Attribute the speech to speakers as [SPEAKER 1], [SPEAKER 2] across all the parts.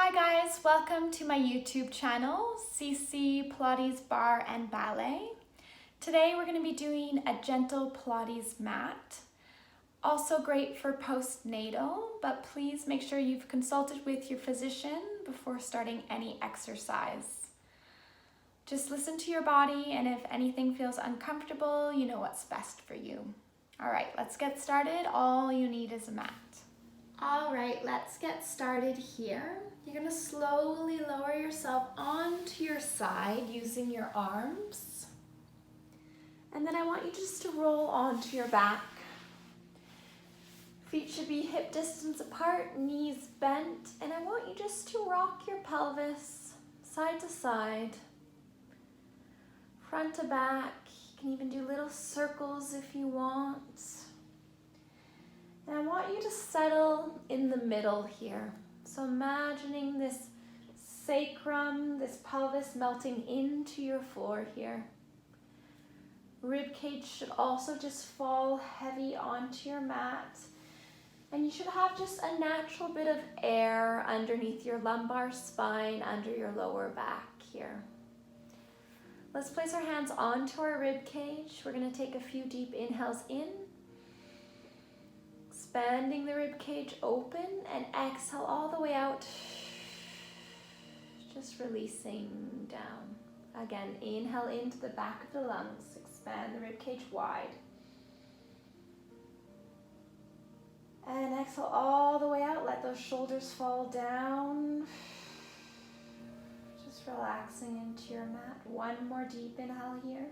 [SPEAKER 1] Hi guys, welcome to my YouTube channel, CC Pilates Bar and Ballet. Today we're going to be doing a gentle Pilates mat. Also great for postnatal, but please make sure you've consulted with your physician before starting any exercise. Just listen to your body, and if anything feels uncomfortable, you know what's best for you. All right, let's get started. All you need is a mat. All right, let's get started here. You're gonna slowly lower yourself onto your side using your arms. And then I want you just to roll onto your back. Feet should be hip distance apart, knees bent, and I want you just to rock your pelvis side to side, front to back. You can even do little circles if you want. And I want you to settle in the middle here. So imagining this sacrum, this pelvis melting into your floor here. Rib cage should also just fall heavy onto your mat. And you should have just a natural bit of air underneath your lumbar spine, under your lower back here. Let's place our hands onto our rib cage. We're going to take a few deep inhales in. Expanding the rib cage open, and exhale all the way out, just releasing down. Again, inhale into the back of the lungs, expand the rib cage wide. And exhale all the way out, let those shoulders fall down. Just relaxing into your mat. One more deep inhale here.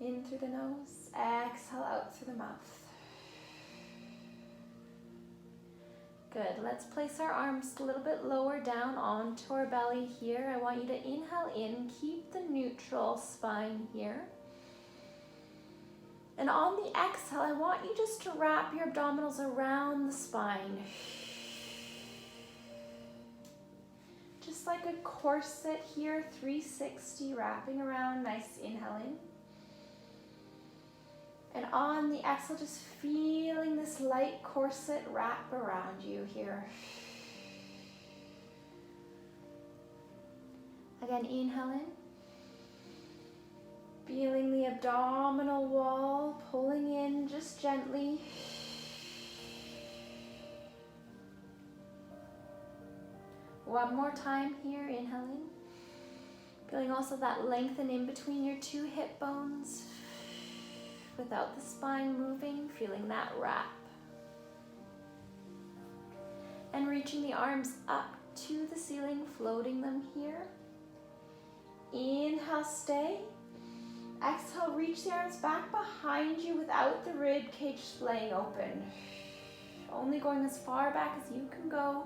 [SPEAKER 1] In through the nose, exhale out through the mouth. Good, let's place our arms a little bit lower down onto our belly here. I want you to inhale in, keep the neutral spine here. And on the exhale, I want you just to wrap your abdominals around the spine. Just like a corset here, 360, wrapping around, nice inhale in. And on the exhale, just feeling this light corset wrap around you here. Again, inhale in. Feeling the abdominal wall pulling in just gently. One more time here, inhale in. Feeling also that lengthen in between your two hip bones. Without the spine moving, feeling that wrap. And reaching the arms up to the ceiling, floating them here. Inhale, stay. Exhale, reach the arms back behind you without the rib cage splaying open. Only going as far back as you can go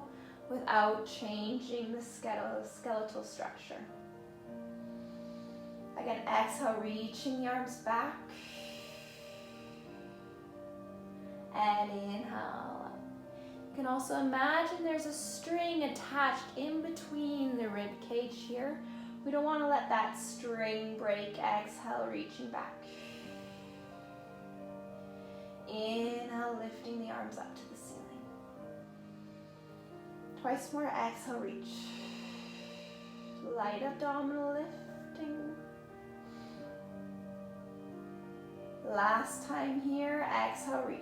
[SPEAKER 1] without changing the skeletal structure. Again, exhale, reaching the arms back. And inhale. You can also imagine there's a string attached in between the rib cage here. We don't want to let that string break. Exhale, reaching back. Inhale, lifting the arms up to the ceiling. Twice more, exhale, reach. Light abdominal lifting. Last time here, exhale, reach.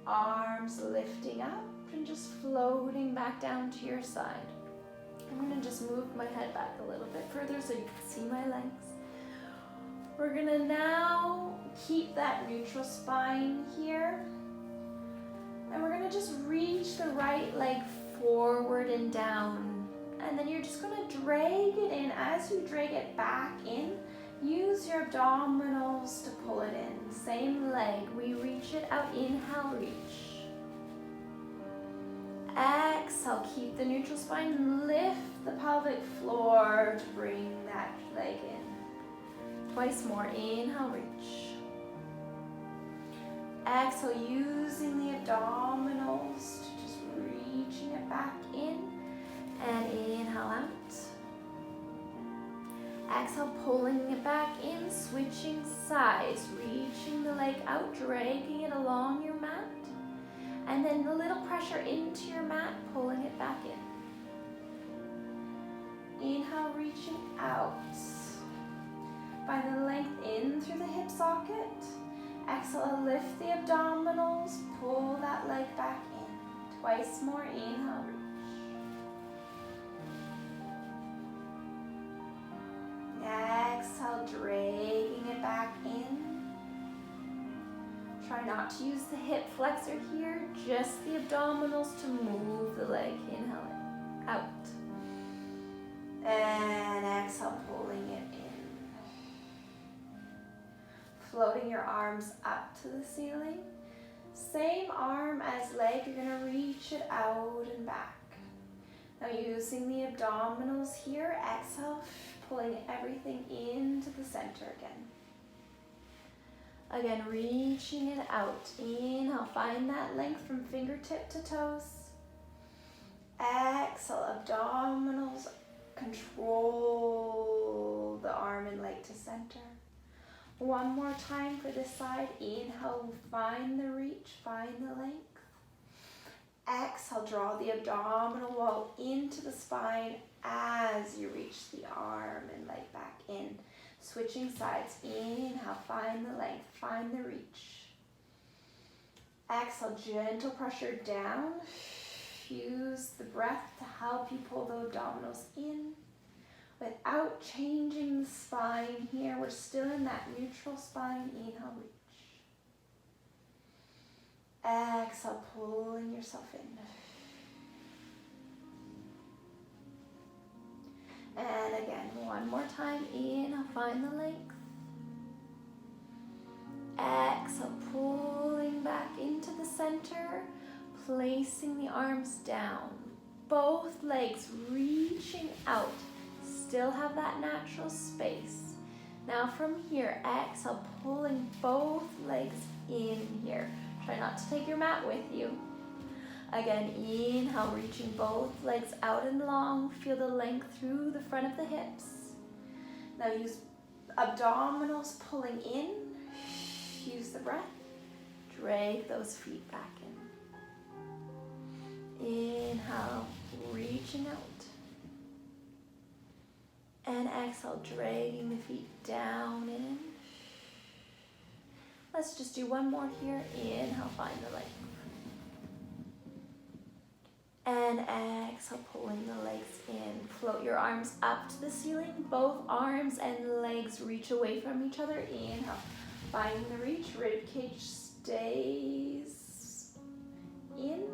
[SPEAKER 1] Arms lifting up and just floating back down to your side. I'm going to just move my head back a little bit further so you can see my legs. We're going to now keep that neutral spine here. And we're going to just reach the right leg forward and down. And then you're just going to drag it in. As you drag it back in, use your abdominals to pull it in. Same leg, we reach it out, inhale, reach. Exhale, keep the neutral spine, lift the pelvic floor to bring that leg in. Twice more, inhale, reach. Exhale, using the abdominals to just reaching it back in, and inhale out. Exhale, pulling it back in, switching sides, reaching the leg out, dragging it along your mat. And then a little pressure into your mat, pulling it back in. Inhale, reaching out. Find the length in through the hip socket. Exhale, lift the abdominals, pull that leg back in. Twice more, inhale, reach. Exhale, dragging it back in. Try not to use the hip flexor here, just the abdominals to move the leg. Inhale it out. And exhale, pulling it in. Floating your arms up to the ceiling. Same arm as leg, you're gonna reach it out and back. Now using the abdominals here, exhale, pulling everything into the center again. Again, reaching it out. Inhale, find that length from fingertip to toes. Exhale, abdominals, control the arm and leg to center. One more time for this side. Inhale, find the reach, find the length. Exhale, draw the abdominal wall into the spine as you reach the arm and leg back in. Switching sides. Inhale, find the length, find the reach. Exhale, gentle pressure down. Use the breath to help you pull the abdominals in without changing the spine here. We're still in that neutral spine. Inhale, reach. Exhale, pulling yourself in. And again, one more time. Inhale, find the length. Exhale, pulling back into the center, placing the arms down. Both legs reaching out. Still have that natural space. Now from here, exhale, pulling both legs in here. Try not to take your mat with you. Again, inhale, reaching both legs out and long. Feel the length through the front of the hips. Now use abdominals pulling in. Use the breath. Drag those feet back in. Inhale, reaching out. And exhale, dragging the feet down in. Let's just do one more here. Inhale, find the length. And exhale, pulling the legs in. Float your arms up to the ceiling. Both arms and legs reach away from each other. Inhale, finding the reach. Ribcage stays in.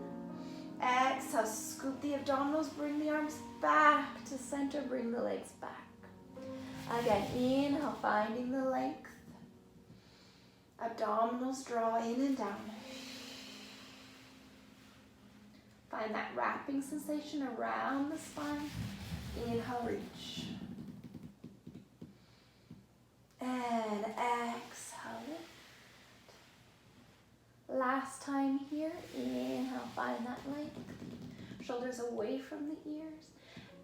[SPEAKER 1] Exhale, scoop the abdominals. Bring the arms back to center. Bring the legs back. Again, inhale, finding the length. Abdominals draw in and down. Find that wrapping sensation around the spine. Inhale, reach. And exhale, lift. Last time here. Inhale, find that length. Shoulders away from the ears.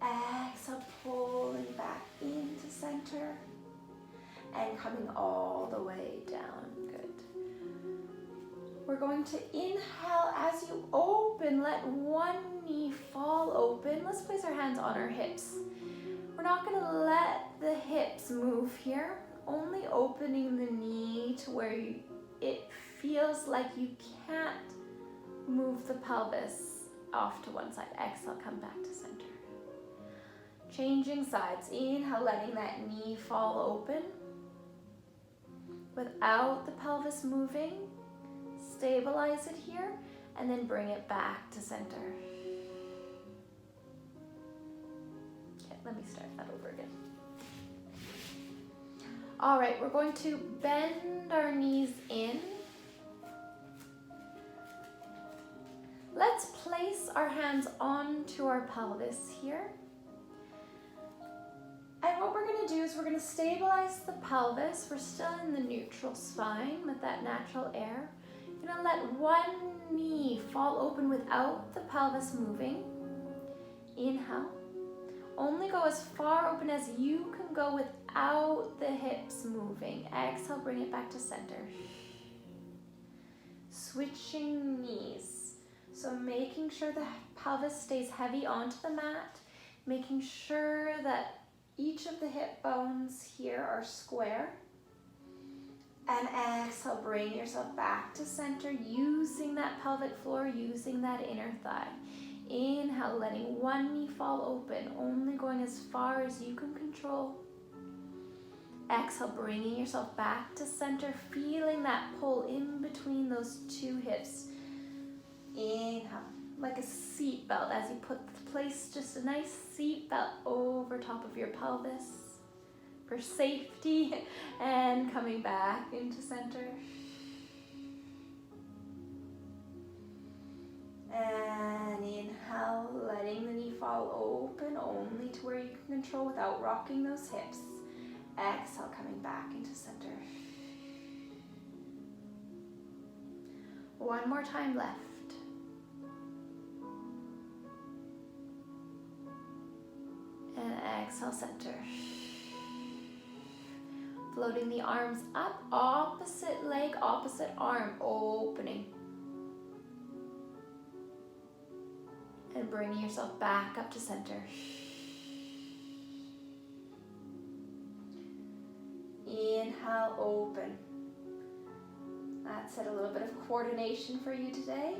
[SPEAKER 1] Exhale, pulling back into center. And coming all the way down. Good. We're going to inhale as you open. Let one knee fall open. Let's place our hands on our hips. We're not going to let the hips move here. Only opening the knee to where it feels like you can't move the pelvis off to one side. Exhale, come back to center. Changing sides. Inhale, letting that knee fall open. Without the pelvis moving. Stabilize it here, and then bring it back to center. Okay, let me start that over again. All right, we're going to bend our knees in. Let's place our hands onto our pelvis here. And what we're going to do is we're going to stabilize the pelvis. We're still in the neutral spine with that natural air. You're going to let one knee fall open without the pelvis moving. Inhale. Only go as far open as you can go without the hips moving. Exhale, bring it back to center. Switching knees. So making sure the pelvis stays heavy onto the mat, making sure that each of the hip bones here are square. And exhale, bring yourself back to center, using that pelvic floor, using that inner thigh. Inhale, letting one knee fall open, only going as far as you can control. Exhale, bringing yourself back to center, feeling that pull in between those two hips. Inhale, like a seat belt as you place just a nice seat belt over top of your pelvis for safety, and coming back into center. And inhale, letting the knee fall open only to where you can control without rocking those hips. Exhale, coming back into center. One more time left. And exhale, center. Floating the arms up, opposite leg, opposite arm, opening. And bringing yourself back up to center. Inhale, open. That's it, a little bit of coordination for you today.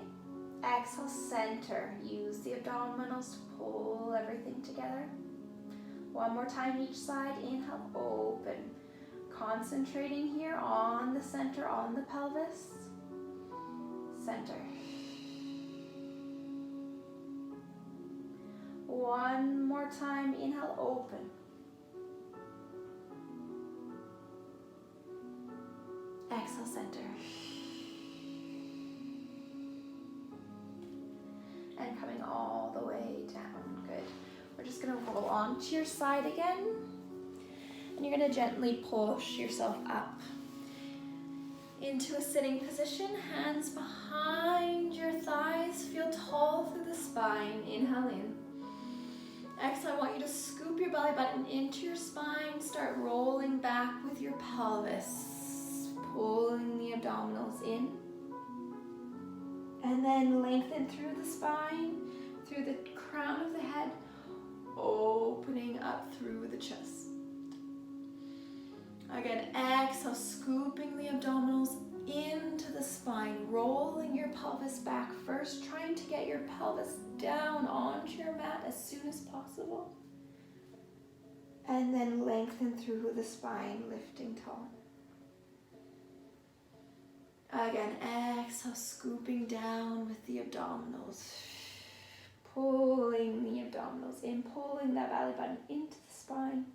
[SPEAKER 1] Exhale, center. Use the abdominals to pull everything together. One more time each side. Inhale, open. Concentrating here on the center, on the pelvis. Center. One more time. Inhale, open. Exhale, center. And coming all the way down. Good. We're just going to roll onto your side again. And you're going to gently push yourself up into a sitting position. Hands behind your thighs. Feel tall through the spine. Inhale in. Exhale, I want you to scoop your belly button into your spine. Start rolling back with your pelvis. Pulling the abdominals in. And then lengthen through the spine, through the crown of the head, opening up through the chest. Again, exhale, scooping the abdominals into the spine, rolling your pelvis back first, trying to get your pelvis down onto your mat as soon as possible. And then lengthen through the spine, lifting tall. Again, exhale, scooping down with the abdominals. Pulling the abdominals in, pulling that belly button into the spine.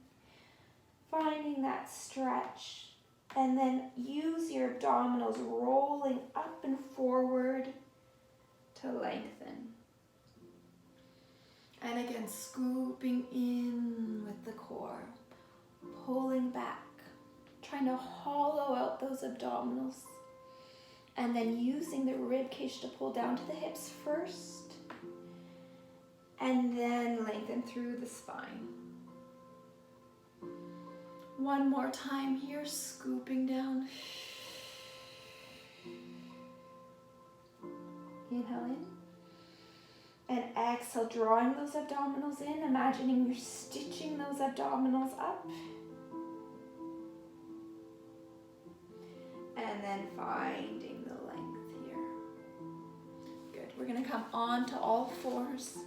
[SPEAKER 1] Finding that stretch. And then use your abdominals rolling up and forward to lengthen. And again, scooping in with the core. Pulling back. Trying to hollow out those abdominals. And then using the rib cage to pull down to the hips first. And then lengthen through the spine. One more time here, scooping down. Inhale in. And exhale, drawing those abdominals in. Imagining you're stitching those abdominals up. And then finding the length here. Good. We're going to come on to all fours.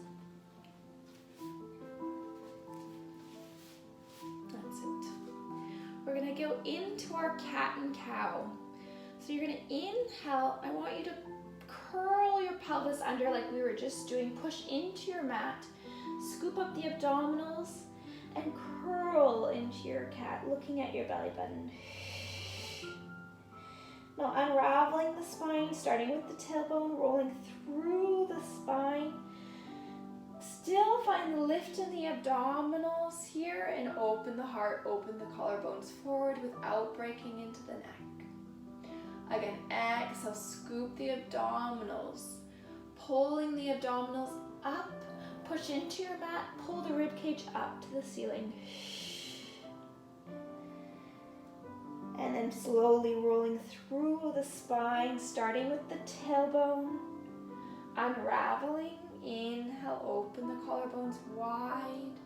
[SPEAKER 1] That's it. We're going to go into our cat and cow. So you're going to inhale. I want you to curl your pelvis under like we were just doing. Push into your mat. Scoop up the abdominals and curl into your cat, looking at your belly button. Now unraveling the spine, starting with the tailbone, rolling through the spine. Still find the lift in the abdominals here and open the heart, open the collarbones forward without breaking into the neck. Again, exhale, scoop the abdominals, pulling the abdominals up, push into your mat, pull the rib cage up to the ceiling. And then slowly rolling through the spine, starting with the tailbone, Unraveling, inhale, open the collarbones wide,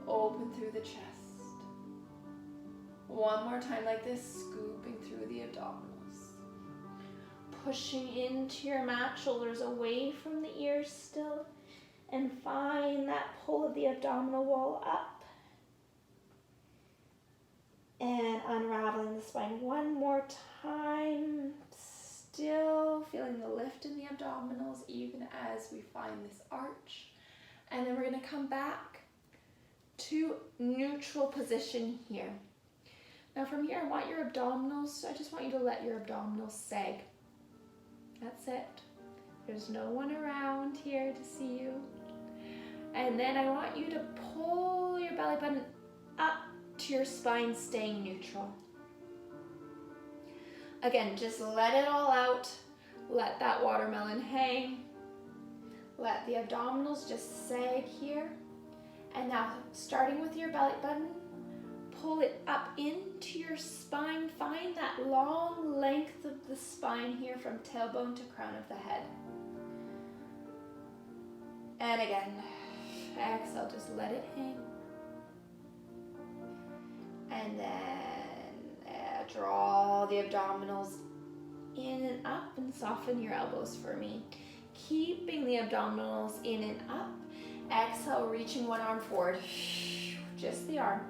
[SPEAKER 1] open through the chest. One more time like this, scooping through the abdominals. Pushing into your mat, shoulders away from the ears still, and find that pull of the abdominal wall up. And unraveling the spine one more time, still feeling the lift in the abdominals even as we find this arch. And then we're going to come back to neutral position here. Now from here, I want your abdominals, I just want you to let your abdominals sag. That's it. There's no one around here to see you. And then I want you to pull your belly button up to your spine, staying neutral. Again, just let it all out. Let that watermelon hang. Let the abdominals just sag here. And now, starting with your belly button, pull it up into your spine. Find that long length of the spine here from tailbone to crown of the head. And again, exhale, just let it hang. And then draw the abdominals in and up and soften your elbows for me. Keeping the abdominals in and up. Exhale, reaching one arm forward. Just the arm.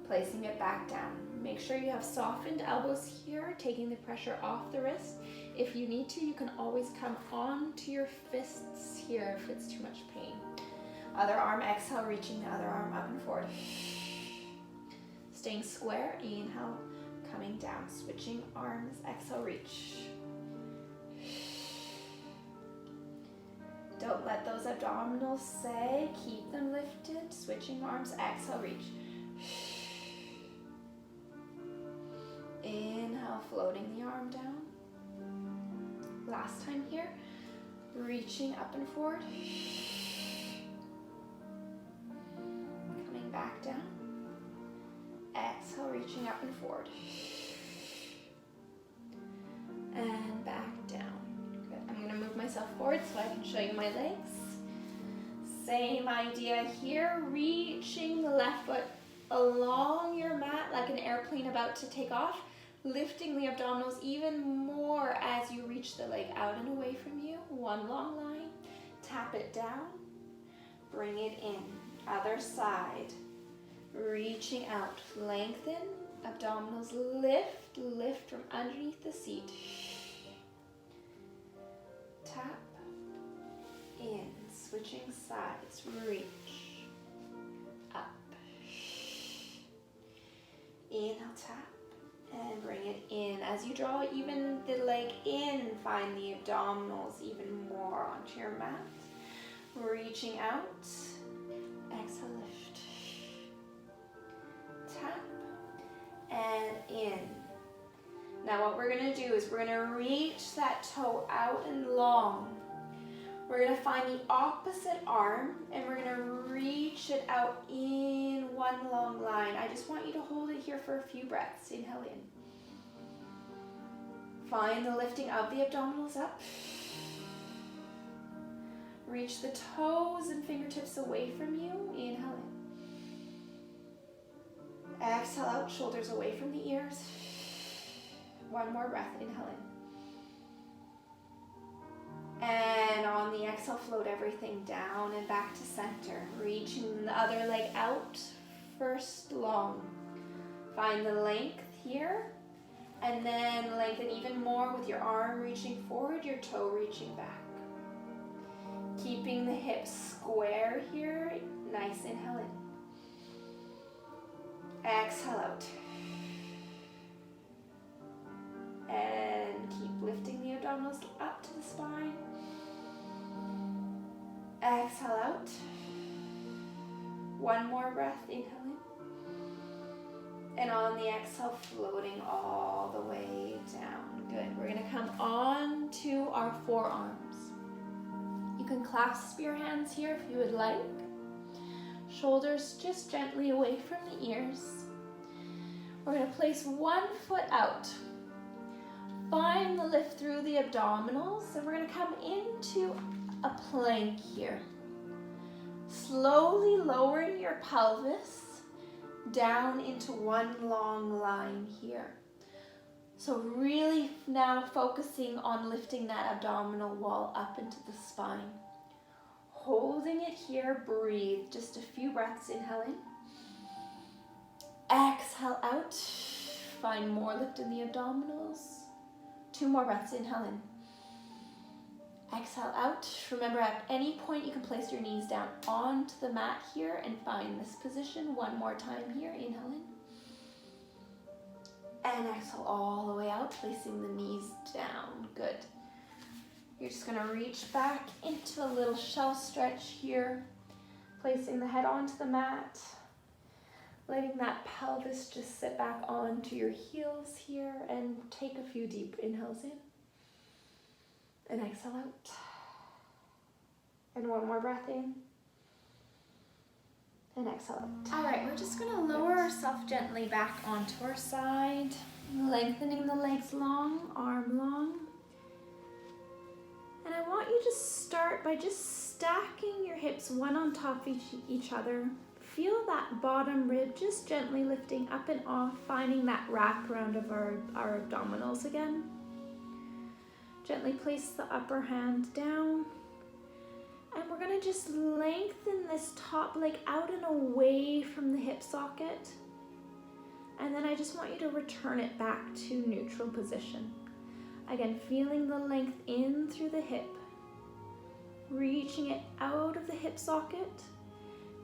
[SPEAKER 1] Placing it back down. Make sure you have softened elbows here, taking the pressure off the wrist. If you need to, you can always come onto your fists here if it's too much pain. Other arm, exhale, reaching the other arm up and forward. Staying square, inhale, coming down, switching arms, exhale, reach. Don't let those abdominals sag, keep them lifted, switching arms, exhale, reach. Inhale, floating the arm down. Last time here, reaching up and forward. Coming back down. Exhale, reaching up and forward. And back down. Good. I'm going to move myself forward so I can show you my legs. Same idea here, reaching the left foot along your mat like an airplane about to take off, lifting the abdominals even more as you reach the leg out and away from you. One long line, tap it down, bring it in. Other side, reaching out, lengthen, abdominals lift, lift from underneath the seat. Tap, in, switching sides, reach, up. Inhale, tap, and bring it in. As you draw even the leg in, find the abdominals even more onto your mat. Reaching out, exhale, lift. Tap, and in. Now what we're going to do is we're going to reach that toe out and long. We're going to find the opposite arm and we're going to reach it out in one long line. I just want you to hold it here for a few breaths. Inhale in. Find the lifting of the abdominals up. Reach the toes and fingertips away from you. Inhale in. Exhale out, shoulders away from the ears. One more breath. Inhale in. And on the exhale, float everything down and back to center. Reaching the other leg out, first long. Find the length here, and then lengthen even more with your arm reaching forward, your toe reaching back. Keeping the hips square here, nice inhale in. Exhale out. And keep lifting the abdominals up to the spine. Exhale out. One more breath, inhale in. And on the exhale, floating all the way down. Good. We're going to come on to our forearms. You can clasp your hands here if you would like. Shoulders just gently away from the ears. We're going to place one foot out. Find the lift through the abdominals, and we're going to come into a plank here. Slowly lowering your pelvis down into one long line here. So really now focusing on lifting that abdominal wall up into the spine. Holding it here, breathe. Just a few breaths, inhale in. Exhale out. Find more lift in the abdominals. 2 more breaths, inhale in. Exhale out. Remember, at any point you can place your knees down onto the mat here and find this position. 1 more time here, inhale in. And exhale all the way out, placing the knees down. Good. You're just gonna reach back into a little shell stretch here, placing the head onto the mat, letting that pelvis just sit back onto your heels here, and take a few deep inhales in. And exhale out. And 1 more breath in. And exhale out. All right, we're just gonna lower ourselves gently back onto our side, lengthening the legs long, arm long. And I want you to start by just stacking your hips one on top of each other. Feel that bottom rib just gently lifting up and off, finding that wrap around of our abdominals again. Gently place the upper hand down. And we're gonna just lengthen this top leg out and away from the hip socket. And then I just want you to return it back to neutral position. Again, feeling the length in through the hip, reaching it out of the hip socket,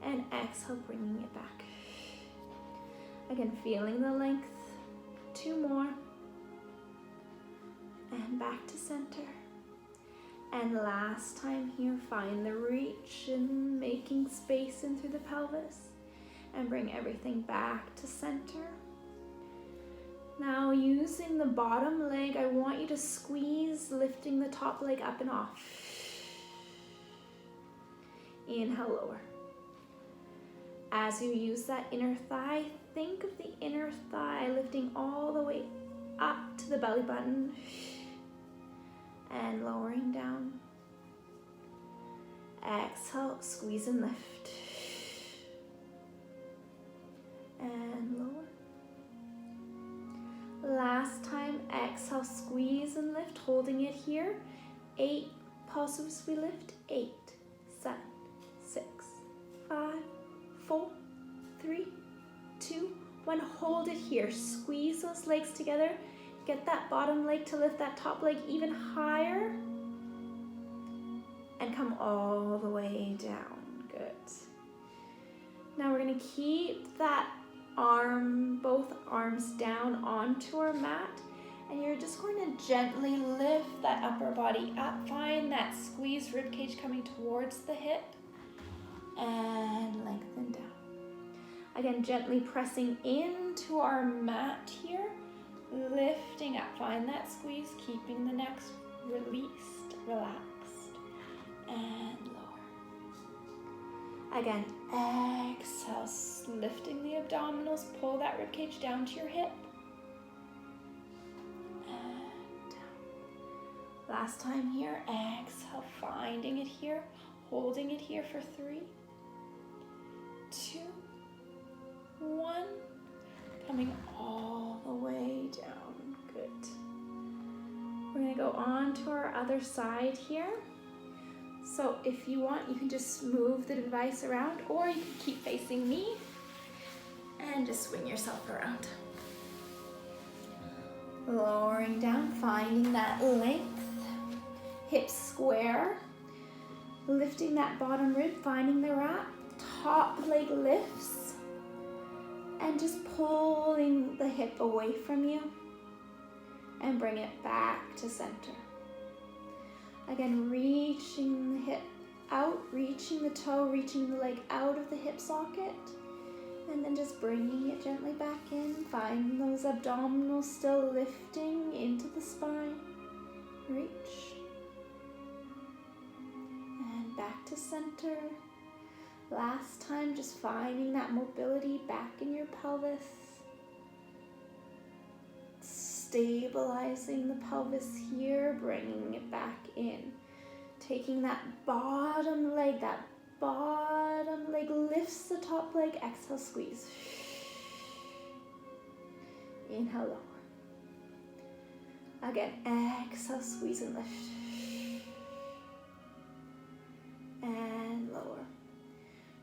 [SPEAKER 1] and exhale, bringing it back. Again, feeling the length, 2 more, and back to center. And last time here, find the reach and making space in through the pelvis, and bring everything back to center. Now, using the bottom leg, I want you to squeeze, lifting the top leg up and off. Inhale, lower. As you use that inner thigh, think of the inner thigh lifting all the way up to the belly button and lowering down. Exhale, squeeze and lift. And lower. Last time, exhale, squeeze and lift, holding it here. 8 pulses we lift. 8, 7, 6, 5, 4, 3, 2, 1. Hold it here. Squeeze those legs together. Get that bottom leg to lift that top leg even higher. And come all the way down. Good. Now we're going to keep that both arms down onto our mat, and you're just going to gently lift that upper body up. Find that squeezed rib cage coming towards the hip, and lengthen down. Again, gently pressing into our mat here, lifting up. Find that squeeze, keeping the neck released, relaxed, and lower. Again, exhale, lifting the abdominals, pull that rib cage down to your hip. And down. Last time here, exhale, finding it here, holding it here for 3, 2, 1. Coming all the way down. Good. We're going to go on to our other side here. So if you want, you can just move the device around, or you can keep facing me and just swing yourself around. Lowering down, finding that length, hips square, lifting that bottom rib, finding the wrap, top leg lifts, and just pulling the hip away from you and bring it back to center. Again, reaching the hip out, reaching the toe, reaching the leg out of the hip socket, and then just bringing it gently back in. Find those abdominals still lifting into the spine. Reach. And back to center. Last time, just finding that mobility back in your pelvis. stabilizing the pelvis here, bringing it back in. Taking that bottom leg lifts the top leg, exhale, squeeze. Inhale, lower. Again, exhale, squeeze and lift. And lower.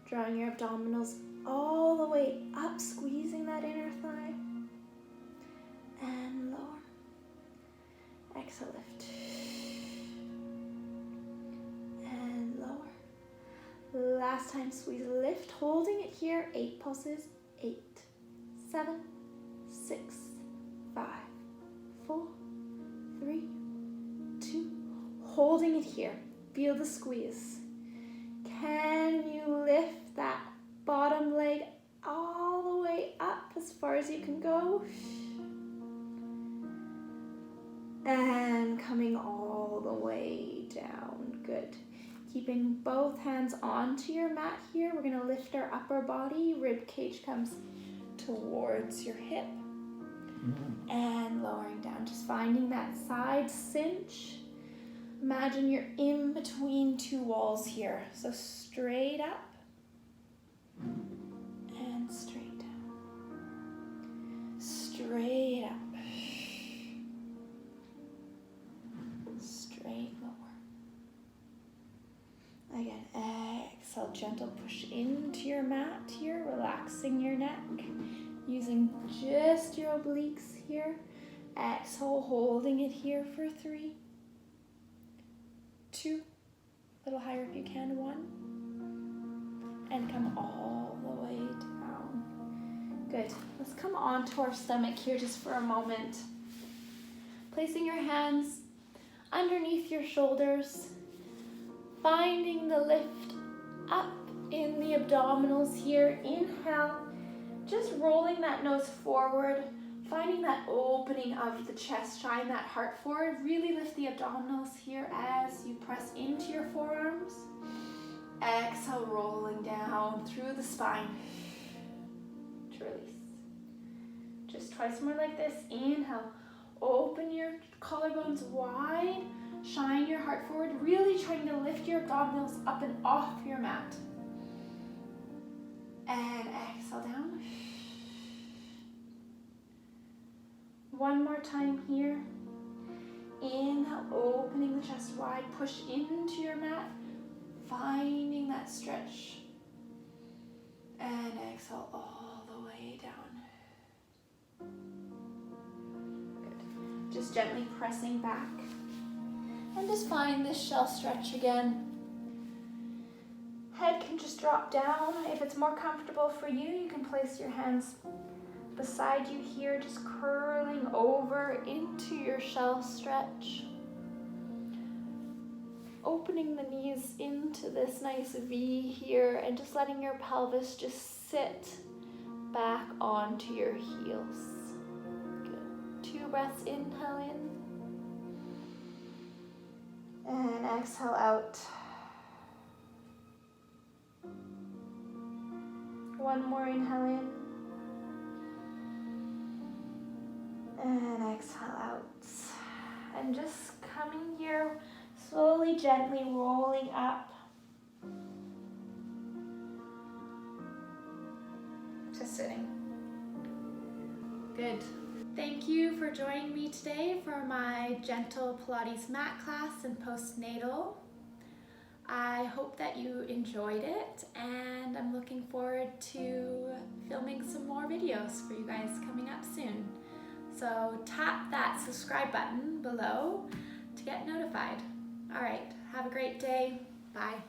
[SPEAKER 1] Drawing your abdominals all the way up, squeezing that inner thigh. And lower. Exhale, lift. And lower. Last time, squeeze, lift, holding it here. 8 pulses. 8, 7, 6, 5, 4, 3, 2. Holding it here. Feel the squeeze. Can you lift that bottom leg all the way up as far as you can go? And coming all the way down. Good. Keeping both hands onto your mat here. We're going to lift our upper body. Rib cage comes towards your hip. And lowering down. Just finding that side cinch. Imagine you're in between 2 walls here. So straight up and straight down. Straight up. Straight lower. Again, exhale, gentle push into your mat here, relaxing your neck, using just your obliques here. Exhale, holding it here for 3, 2, a little higher if you can, 1, and come all the way down. Good. Let's come onto our stomach here just for a moment. Placing your hands underneath your shoulders, finding the lift up in the abdominals here. Inhale, just rolling that nose forward, finding that opening of the chest, shine that heart forward. Really lift the abdominals here as you press into your forearms. Exhale, rolling down through the spine to release. Just twice more like this. Inhale, open your collarbones wide, shine your heart forward, really trying to lift your abdominals up and off your mat. And exhale down. One more time here. Inhale, opening the chest wide, push into your mat, finding that stretch. And exhale all the way down. Good. Just gently pressing back. And just find this shell stretch again. Head can just drop down. If it's more comfortable for you, you can place your hands beside you here, just curling over into your shell stretch. Opening the knees into this nice V here and just letting your pelvis just sit back onto your heels. Good. 2 breaths, inhale in. And exhale out. 1 more inhale in. And exhale out. And just coming here, slowly, gently rolling up. Just sitting. Good. Thank you for joining me today for my gentle Pilates mat class in postnatal. I hope that you enjoyed it, and I'm looking forward to filming some more videos for you guys coming up soon. So tap that subscribe button below to get notified. All right, have a great day. Bye.